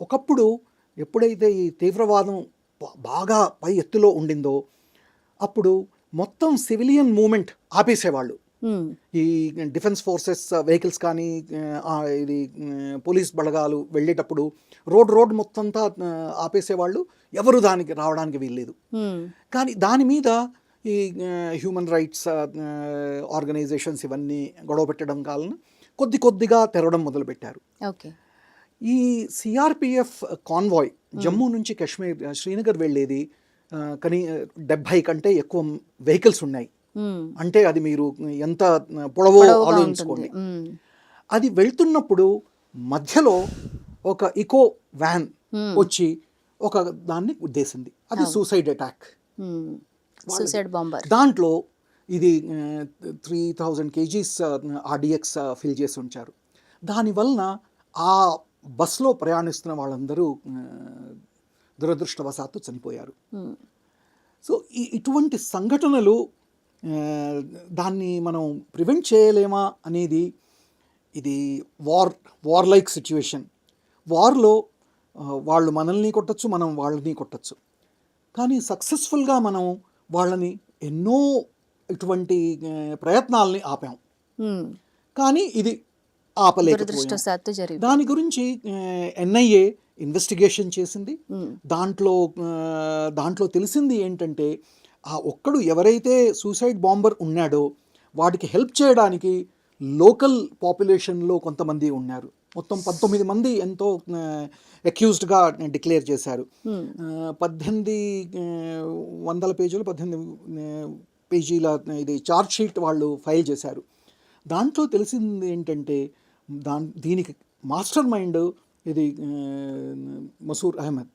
ఒకప్పుడు ఎప్పుడైతే ఈ తీవ్రవాదం బాగా పై ఎత్తులో ఉండిందో అప్పుడు మొత్తం సివిలియన్ మూమెంట్ ఆపేసేవాళ్ళు. ఈ డిఫెన్స్ ఫోర్సెస్ వెహికల్స్ కానీ ఇది పోలీస్ బలగాలు వెళ్ళేటప్పుడు రోడ్ మొత్తం అంతా ఆపేసేవాళ్ళు. ఎవరు దానికి రావడానికి వీల్లేదు. కానీ దాని మీద ఈ హ్యూమన్ రైట్స్ ఆర్గనైజేషన్స్ ఇవన్నీ గొడవ పెట్టడం కాలను కొద్దిగా తెరవడం మొదలుపెట్టారు. ఈ సిఆర్పిఎఫ్ కాన్వాయ్ జమ్మూ నుంచి కాశ్మీర్ శ్రీనగర్ వెళ్ళేది కానీ 70 కంటే ఎక్కువ వెహికల్స్ ఉన్నాయి. అంటే అది మీరు ఎంత పొడవో ఆలోచించుకోండి. అది వెళ్తున్నప్పుడు మధ్యలో ఒక ఇకో వ్యాన్ వచ్చి ఒక దాన్ని ఉద్దేశింది. అది సూసైడ్ అటాక్, సూసైడ్ బాంబర్. దాంట్లో ఇది 3000 kgs RDX ఫిల్ చేసి ఉంచారు. దానివలన ఆ బస్లో ప్రయాణిస్తున్న వాళ్ళందరూ దురదృష్టవశాత్తు చనిపోయారు. సో ఇటువంటి సంఘటనలు దాన్ని మనం ప్రివెంట్ చేయలేమా అనేది, ఇది వార్ లైక్ సిచ్యువేషన్. వార్లో వాళ్ళు మనల్ని కొట్టచ్చు, మనం వాళ్ళని కొట్టచ్చు. కానీ సక్సెస్ఫుల్గా మనం వాళ్ళని ఎన్నో ఇటువంటి ప్రయత్నాలని ఆపాం. కానీ ఇది ఆపలేకపోయాం. దాని గురించి NIA ఇన్వెస్టిగేషన్ చేసింది. దాంట్లో తెలిసింది ఏంటంటే ఆ ఒక్కడు ఎవరైతే సూసైడ్ బాంబర్ ఉన్నాడో వాడికి హెల్ప్ చేయడానికి లోకల్ పాపులేషన్లో కొంతమంది ఉన్నారు. మొత్తం 19 మంది ఎంతో అక్యూజ్డ్గా డిక్లేర్ చేశారు. 1800 పేజీలు 18 పేజీల ఇది ఛార్జ్ షీట్ వాళ్ళు ఫైల్ చేశారు. దాంట్లో తెలిసింది ఏంటంటే దీనికి మాస్టర్ మైండ్ ఇది మసూర్ అహ్మద్.